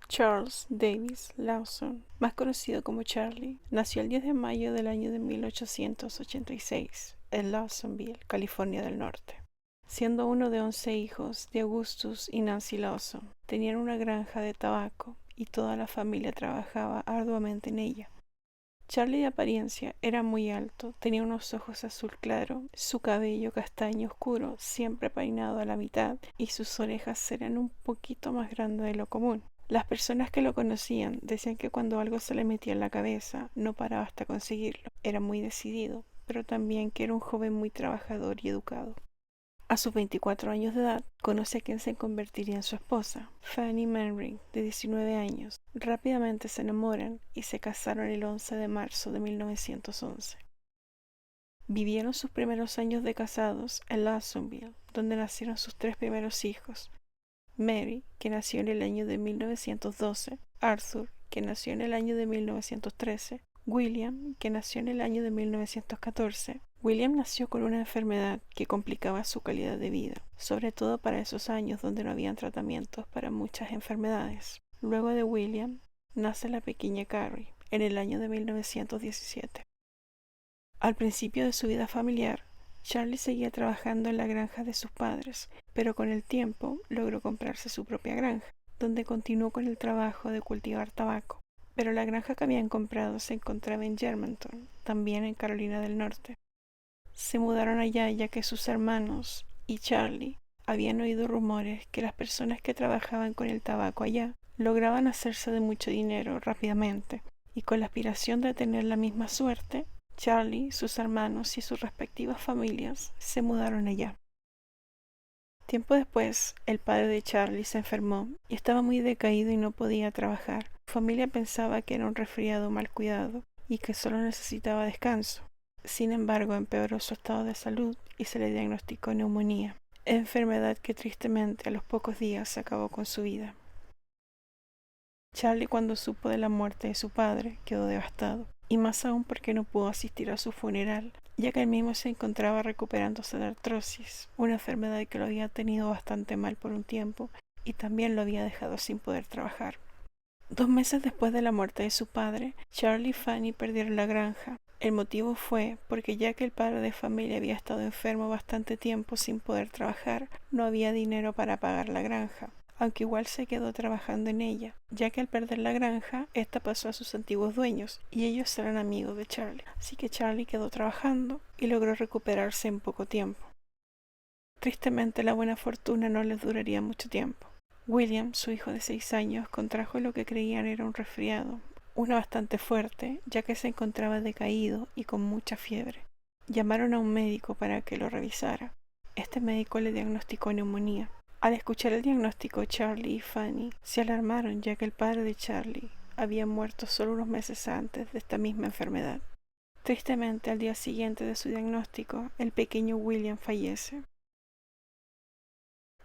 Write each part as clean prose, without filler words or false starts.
Charles Davis Lawson, más conocido como Charlie, nació el 10 de mayo del año de 1886 en Lawsonville, California del Norte. Siendo uno de 11 hijos de Augustus y Nancy Lawson, tenían una granja de tabaco y toda la familia trabajaba arduamente en ella. Charlie de apariencia era muy alto, tenía unos ojos azul claro, su cabello castaño oscuro, siempre peinado a la mitad, y sus orejas eran un poquito más grandes de lo común. Las personas que lo conocían decían que cuando algo se le metía en la cabeza, no paraba hasta conseguirlo. Era muy decidido, pero también que era un joven muy trabajador y educado. A sus 24 años de edad, conoce a quien se convertiría en su esposa, Fanny Manring, de 19 años. Rápidamente se enamoran y se casaron el 11 de marzo de 1911. Vivieron sus primeros años de casados en Lawsonville, donde nacieron sus 3 primeros hijos: Mary, que nació en el año de 1912, Arthur, que nació en el año de 1913, William, que nació en el año de 1914. William nació con una enfermedad que complicaba su calidad de vida, sobre todo para esos años donde no habían tratamientos para muchas enfermedades. Luego de William, nace la pequeña Carrie, en el año de 1917. Al principio de su vida familiar, Charlie seguía trabajando en la granja de sus padres, pero con el tiempo logró comprarse su propia granja, donde continuó con el trabajo de cultivar tabaco. Pero la granja que habían comprado se encontraba en Germantown, también en Carolina del Norte. Se mudaron allá ya que sus hermanos y Charlie habían oído rumores que las personas que trabajaban con el tabaco allá lograban hacerse de mucho dinero rápidamente, y con la aspiración de tener la misma suerte, Charlie, sus hermanos y sus respectivas familias se mudaron allá. Tiempo después, el padre de Charlie se enfermó y estaba muy decaído y no podía trabajar. Su familia pensaba que era un resfriado mal cuidado y que solo necesitaba descanso. Sin embargo, empeoró su estado de salud y se le diagnosticó neumonía, enfermedad que tristemente a los pocos días acabó con su vida. Charlie, cuando supo de la muerte de su padre, quedó devastado, y más aún porque no pudo asistir a su funeral, ya que él mismo se encontraba recuperándose de artrosis, una enfermedad que lo había tenido bastante mal por un tiempo y también lo había dejado sin poder trabajar. 2 meses después de la muerte de su padre, Charlie y Fanny perdieron la granja. El motivo fue porque ya que el padre de familia había estado enfermo bastante tiempo sin poder trabajar, no había dinero para pagar la granja, aunque igual se quedó trabajando en ella, ya que al perder la granja, esta pasó a sus antiguos dueños, y ellos eran amigos de Charlie. Así que Charlie quedó trabajando y logró recuperarse en poco tiempo. Tristemente, la buena fortuna no les duraría mucho tiempo. William, su hijo de 6 años, contrajo lo que creían era un resfriado, uno bastante fuerte, ya que se encontraba decaído y con mucha fiebre. Llamaron a un médico para que lo revisara. Este médico le diagnosticó neumonía. Al escuchar el diagnóstico, Charlie y Fanny se alarmaron, ya que el padre de Charlie había muerto solo unos meses antes de esta misma enfermedad. Tristemente, al día siguiente de su diagnóstico, el pequeño William fallece.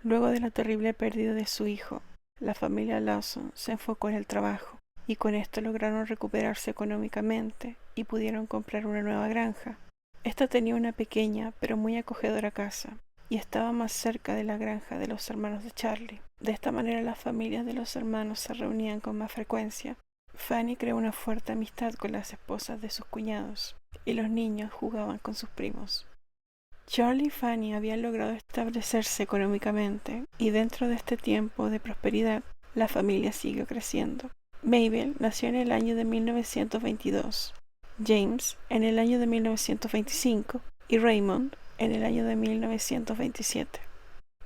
Luego de la terrible pérdida de su hijo, la familia Lawson se enfocó en el trabajo, y con esto lograron recuperarse económicamente y pudieron comprar una nueva granja. Esta tenía una pequeña pero muy acogedora casa, y estaba más cerca de la granja de los hermanos de Charlie. De esta manera las familias de los hermanos se reunían con más frecuencia. Fanny creó una fuerte amistad con las esposas de sus cuñados, y los niños jugaban con sus primos. Charlie y Fanny habían logrado establecerse económicamente, y dentro de este tiempo de prosperidad, la familia siguió creciendo. Mabel nació en el año de 1922, James en el año de 1925 y Raymond en el año de 1927,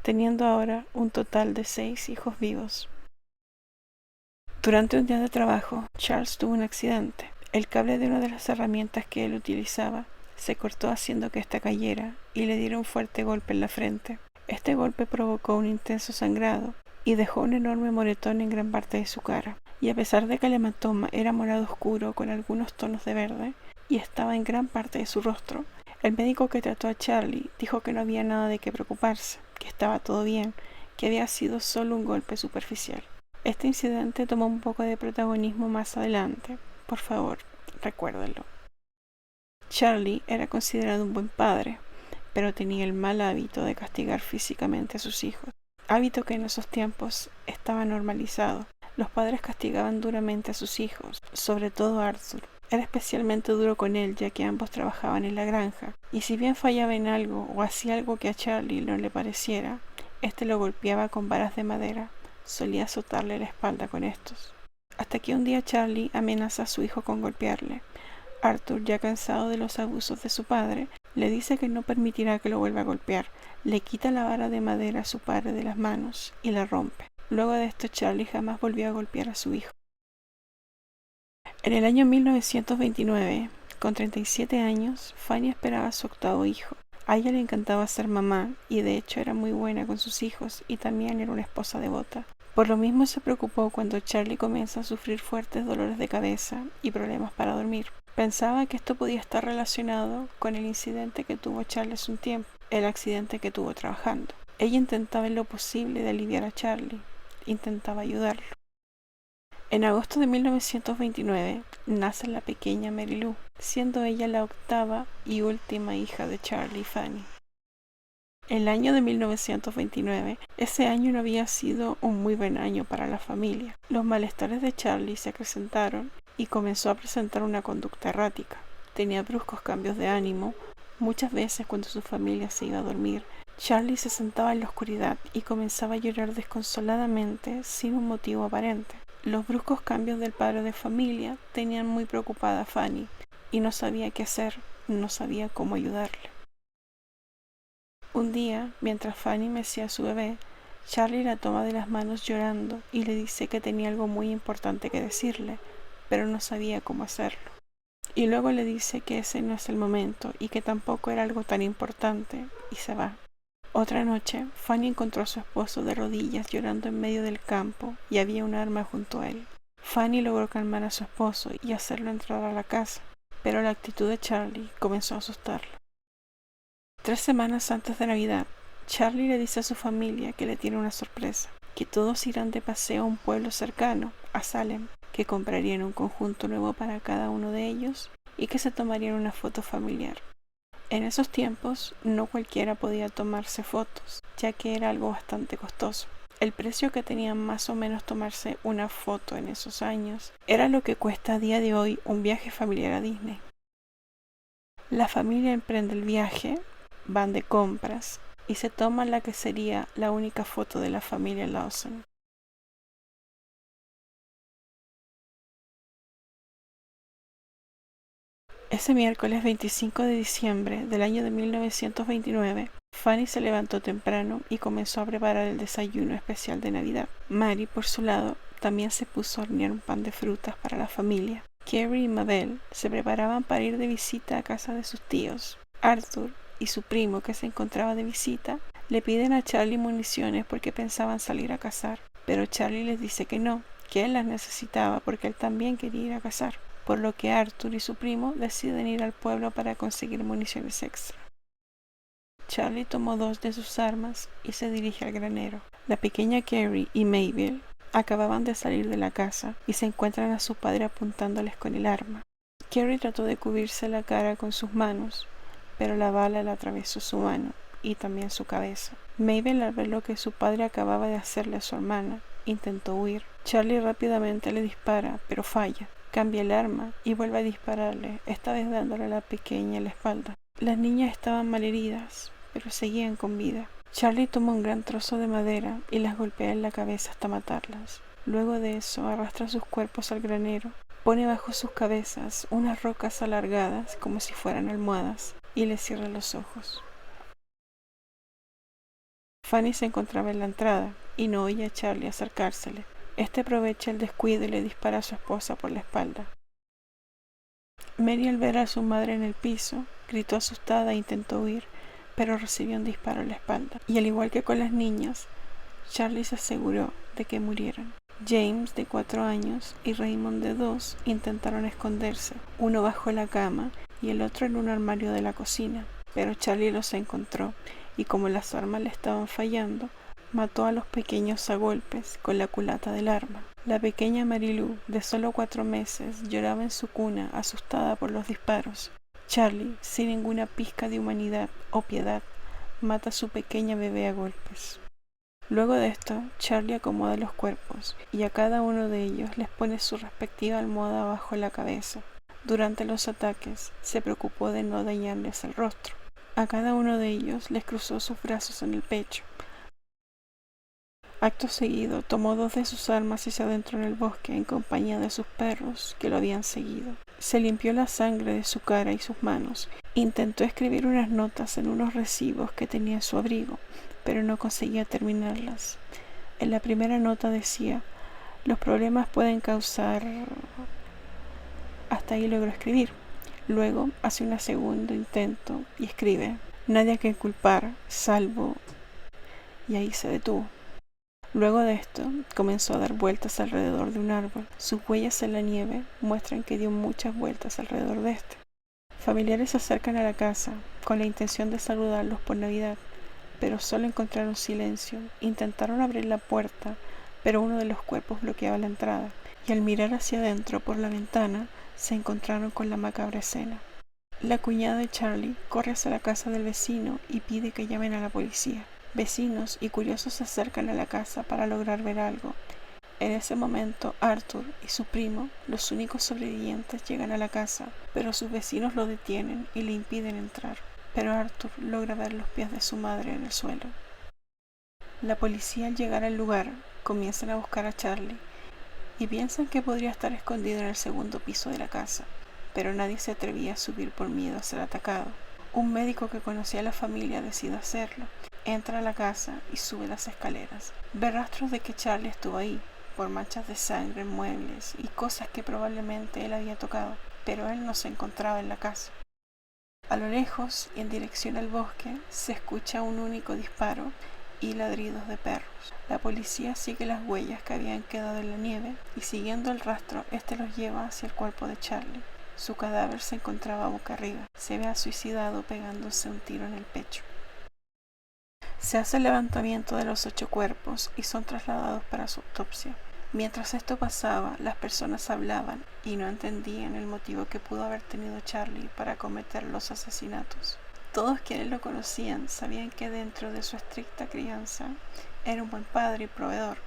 teniendo ahora un total de 6 hijos vivos. Durante un día de trabajo, Charles tuvo un accidente. El cable de una de las herramientas que él utilizaba se cortó haciendo que ésta cayera y le diera un fuerte golpe en la frente. Este golpe provocó un intenso sangrado y dejó un enorme moretón en gran parte de su cara. Y a pesar de que el hematoma era morado oscuro con algunos tonos de verde y estaba en gran parte de su rostro, el médico que trató a Charlie dijo que no había nada de qué preocuparse, que estaba todo bien, que había sido solo un golpe superficial. Este incidente tomó un poco de protagonismo más adelante. Por favor, recuérdenlo. Charlie era considerado un buen padre, pero tenía el mal hábito de castigar físicamente a sus hijos, hábito que en esos tiempos estaba normalizado, Los padres castigaban duramente a sus hijos, sobre todo a Arthur. Era especialmente duro con él, ya que ambos trabajaban en la granja, y si bien fallaba en algo o hacía algo que a Charlie no le pareciera, este lo golpeaba con varas de madera. Solía azotarle la espalda con estos. Hasta que un día Charlie amenaza a su hijo con golpearle. Arthur, ya cansado de los abusos de su padre, le dice que no permitirá que lo vuelva a golpear. Le quita la vara de madera a su padre de las manos y la rompe. Luego de esto, Charlie jamás volvió a golpear a su hijo. En el año 1929, con 37 años, Fanny esperaba a su octavo hijo. A ella le encantaba ser mamá y de hecho era muy buena con sus hijos y también era una esposa devota. Por lo mismo se preocupó cuando Charlie comienza a sufrir fuertes dolores de cabeza y problemas para dormir. Pensaba que esto podía estar relacionado con el incidente que tuvo Charlie hace un tiempo, el accidente que tuvo trabajando. Ella intentaba en lo posible de aliviar a Charlie, intentaba ayudarlo. En agosto de 1929 nace la pequeña Mary Lou, siendo ella la octava y última hija de Charlie y Fanny. El año de 1929, ese año no había sido un muy buen año para la familia. Los malestares de Charlie se acrecentaron y comenzó a presentar una conducta errática. Tenía bruscos cambios de ánimo. Muchas veces cuando su familia se iba a dormir, Charlie se sentaba en la oscuridad y comenzaba a llorar desconsoladamente sin un motivo aparente. Los bruscos cambios del padre de familia tenían muy preocupada a Fanny y no sabía qué hacer, no sabía cómo ayudarle. Un día, mientras Fanny mecía a su bebé, Charlie la toma de las manos llorando y le dice que tenía algo muy importante que decirle, pero no sabía cómo hacerlo. Y luego le dice que ese no es el momento y que tampoco era algo tan importante y se va. Otra noche, Fanny encontró a su esposo de rodillas llorando en medio del campo y había un arma junto a él. Fanny logró calmar a su esposo y hacerlo entrar a la casa, pero la actitud de Charlie comenzó a asustarla. 3 semanas antes de Navidad, Charlie le dice a su familia que le tiene una sorpresa, que todos irán de paseo a un pueblo cercano, a Salem, que comprarían un conjunto nuevo para cada uno de ellos y que se tomarían una foto familiar. En esos tiempos, no cualquiera podía tomarse fotos, ya que era algo bastante costoso. El precio que tenía más o menos tomarse una foto en esos años era lo que cuesta a día de hoy un viaje familiar a Disney. La familia emprende el viaje, van de compras y se toman la que sería la única foto de la familia Lawson. Ese miércoles 25 de diciembre del año de 1929, Fanny se levantó temprano y comenzó a preparar el desayuno especial de Navidad. Mary, por su lado, también se puso a hornear un pan de frutas para la familia. Carrie y Mabel se preparaban para ir de visita a casa de sus tíos. Arthur y su primo, que se encontraba de visita, le piden a Charlie municiones porque pensaban salir a cazar, pero Charlie les dice que no, que él las necesitaba porque él también quería ir a cazar, por lo que Arthur y su primo deciden ir al pueblo para conseguir municiones extra. Charlie tomó 2 de sus armas y se dirige al granero. La pequeña Carrie y Mabel acababan de salir de la casa y se encuentran a su padre apuntándoles con el arma. Carrie trató de cubrirse la cara con sus manos, pero la bala le atravesó su mano y también su cabeza. Mabel, al ver lo que su padre acababa de hacerle a su hermana, intentó huir. Charlie rápidamente le dispara, pero falla. Cambia el arma y vuelve a dispararle, esta vez dándole a la pequeña en la espalda. Las niñas estaban malheridas, pero seguían con vida. Charlie toma un gran trozo de madera y las golpea en la cabeza hasta matarlas. Luego de eso arrastra sus cuerpos al granero, pone bajo sus cabezas unas rocas alargadas como si fueran almohadas y les cierra los ojos. Fanny se encontraba en la entrada y no oye a Charlie acercársele. Este aprovecha el descuido y le dispara a su esposa por la espalda. Mary, al ver a su madre en el piso, gritó asustada e intentó huir, pero recibió un disparo en la espalda. Y al igual que con las niñas, Charlie se aseguró de que murieran. James, de 4 años, y Raymond, de 2, intentaron esconderse, uno bajo la cama y el otro en un armario de la cocina, pero Charlie los encontró y como las armas le estaban fallando, mató a los pequeños a golpes con la culata del arma. La pequeña Mary Lou, de solo 4 meses, lloraba en su cuna, asustada por los disparos. Charlie, sin ninguna pizca de humanidad o piedad, mata a su pequeña bebé a golpes. Luego de esto, Charlie acomoda los cuerpos y a cada uno de ellos les pone su respectiva almohada bajo la cabeza. Durante los ataques, se preocupó de no dañarles el rostro. A cada uno de ellos les cruzó sus brazos en el pecho. Acto seguido, tomó 2 de sus armas y se adentró en el bosque en compañía de sus perros que lo habían seguido. Se limpió la sangre de su cara y sus manos. Intentó escribir unas notas en unos recibos que tenía en su abrigo, pero no conseguía terminarlas. En la primera nota decía: los problemas pueden causar... Hasta ahí logró escribir. Luego hace un segundo intento y escribe: nadie a quien culpar, salvo... Y ahí se detuvo. Luego de esto, comenzó a dar vueltas alrededor de un árbol. Sus huellas en la nieve muestran que dio muchas vueltas alrededor de este. Familiares se acercan a la casa con la intención de saludarlos por Navidad, pero solo encontraron silencio. Intentaron abrir la puerta, pero uno de los cuerpos bloqueaba la entrada, y al mirar hacia adentro por la ventana, se encontraron con la macabra escena. La cuñada de Charlie corre hacia la casa del vecino y pide que llamen a la policía. Vecinos y curiosos se acercan a la casa para lograr ver algo. En ese momento, Arthur y su primo, los únicos sobrevivientes, llegan a la casa, pero sus vecinos lo detienen y le impiden entrar. Pero Arthur logra ver los pies de su madre en el suelo. La policía, al llegar al lugar, comienzan a buscar a Charlie y piensan que podría estar escondido en el segundo piso de la casa, pero nadie se atrevía a subir por miedo a ser atacado. Un médico que conocía a la familia decide hacerlo. Entra a la casa y sube las escaleras. Ve rastros de que Charlie estuvo ahí, por manchas de sangre en muebles y cosas que probablemente él había tocado, pero él no se encontraba en la casa. A lo lejos, en dirección al bosque, se escucha un único disparo y ladridos de perros. La policía sigue las huellas que habían quedado en la nieve y, siguiendo el rastro, este los lleva hacia el cuerpo de Charlie. Su cadáver se encontraba boca arriba. Se ve suicidado pegándose un tiro en el pecho. Se hace el levantamiento de los 8 cuerpos y son trasladados para su autopsia. Mientras esto pasaba, las personas hablaban y no entendían el motivo que pudo haber tenido Charlie para cometer los asesinatos. Todos quienes lo conocían sabían que dentro de su estricta crianza era un buen padre y proveedor,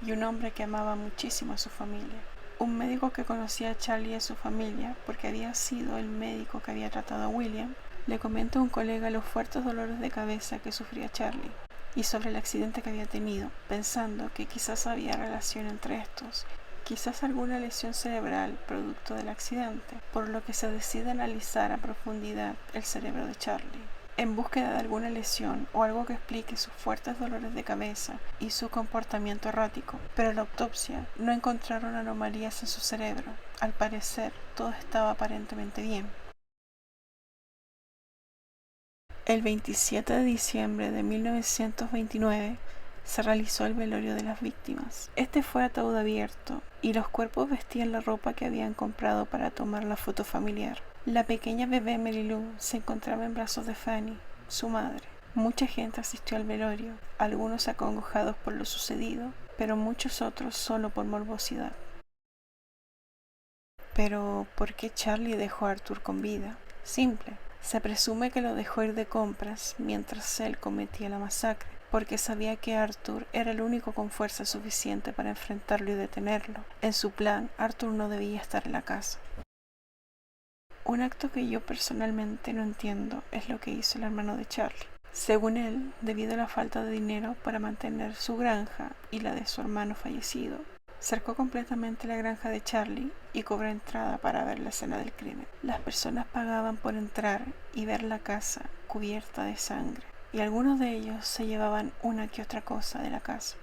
y un hombre que amaba muchísimo a su familia. Un médico que conocía a Charlie y a su familia, porque había sido el médico que había tratado a William, le comenta a un colega los fuertes dolores de cabeza que sufría Charlie y sobre el accidente que había tenido, pensando que quizás había relación entre estos, quizás alguna lesión cerebral producto del accidente, por lo que se decide analizar a profundidad el cerebro de Charlie, en búsqueda de alguna lesión o algo que explique sus fuertes dolores de cabeza y su comportamiento errático. Pero en la autopsia no encontraron anomalías en su cerebro. Al parecer, todo estaba aparentemente bien. El 27 de diciembre de 1929 se realizó el velorio de las víctimas. Este fue a ataúd abierto y los cuerpos vestían la ropa que habían comprado para tomar la foto familiar. La pequeña bebé Mary Lou se encontraba en brazos de Fanny, su madre. Mucha gente asistió al velorio, algunos acongojados por lo sucedido, pero muchos otros solo por morbosidad. Pero, ¿por qué Charlie dejó a Arthur con vida? Simple. Se presume que lo dejó ir de compras mientras él cometía la masacre, porque sabía que Arthur era el único con fuerza suficiente para enfrentarlo y detenerlo. En su plan, Arthur no debía estar en la casa. Un acto que yo personalmente no entiendo es lo que hizo el hermano de Charlie. Según él, debido a la falta de dinero para mantener su granja y la de su hermano fallecido, cercó completamente la granja de Charlie y cobró entrada para ver la escena del crimen. Las personas pagaban por entrar y ver la casa cubierta de sangre, y algunos de ellos se llevaban una que otra cosa de la casa.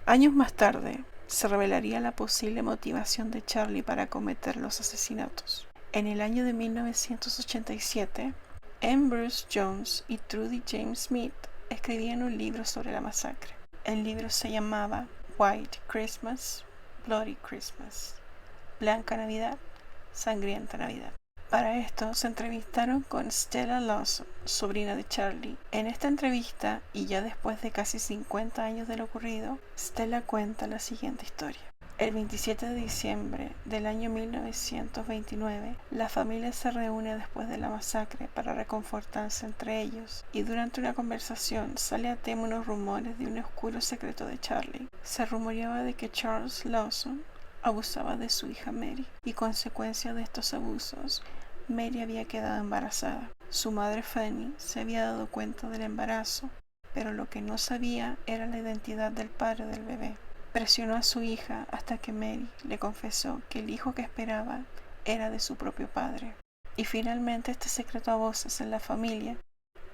Años más tarde, se revelaría la posible motivación de Charlie para cometer los asesinatos. En el año de 1987, M. Bruce Jones y Trudy James Smith escribían un libro sobre la masacre. El libro se llamaba White Christmas, Bloody Christmas, Blanca Navidad, Sangrienta Navidad. Para esto se entrevistaron con Stella Lawson, sobrina de Charlie. En esta entrevista, y ya después de casi 50 años de lo ocurrido, Stella cuenta la siguiente historia. El 27 de diciembre del año 1929, la familia se reúne después de la masacre para reconfortarse entre ellos, y durante una conversación sale a tema unos rumores de un oscuro secreto de Charlie. Se rumoreaba de que Charles Lawson abusaba de su hija Mary, y consecuencia de estos abusos, Mary había quedado embarazada. Su madre Fanny se había dado cuenta del embarazo, pero lo que no sabía era la identidad del padre del bebé. Presionó a su hija hasta que Mary le confesó que el hijo que esperaba era de su propio padre. Y finalmente este secreto a voces en la familia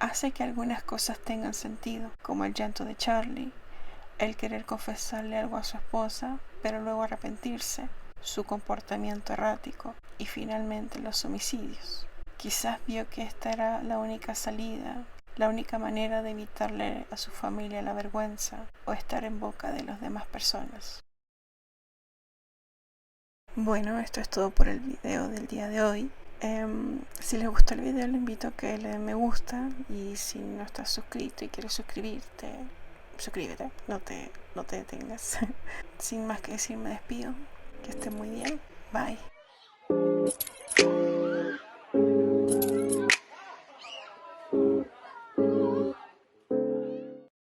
hace que algunas cosas tengan sentido, como el llanto de Charlie, el querer confesarle algo a su esposa, pero luego arrepentirse, su comportamiento errático y finalmente los homicidios. Quizás vio que esta era la única salida, la única manera de evitarle a su familia la vergüenza o estar en boca de las demás personas. Bueno, esto es todo por el video del día de hoy. Si les gustó el video, les invito a que le den me gusta, y si no estás suscrito y quieres suscribirte, suscríbete, no te detengas. Sin más que decir, me despido. Que estén muy bien. Bye.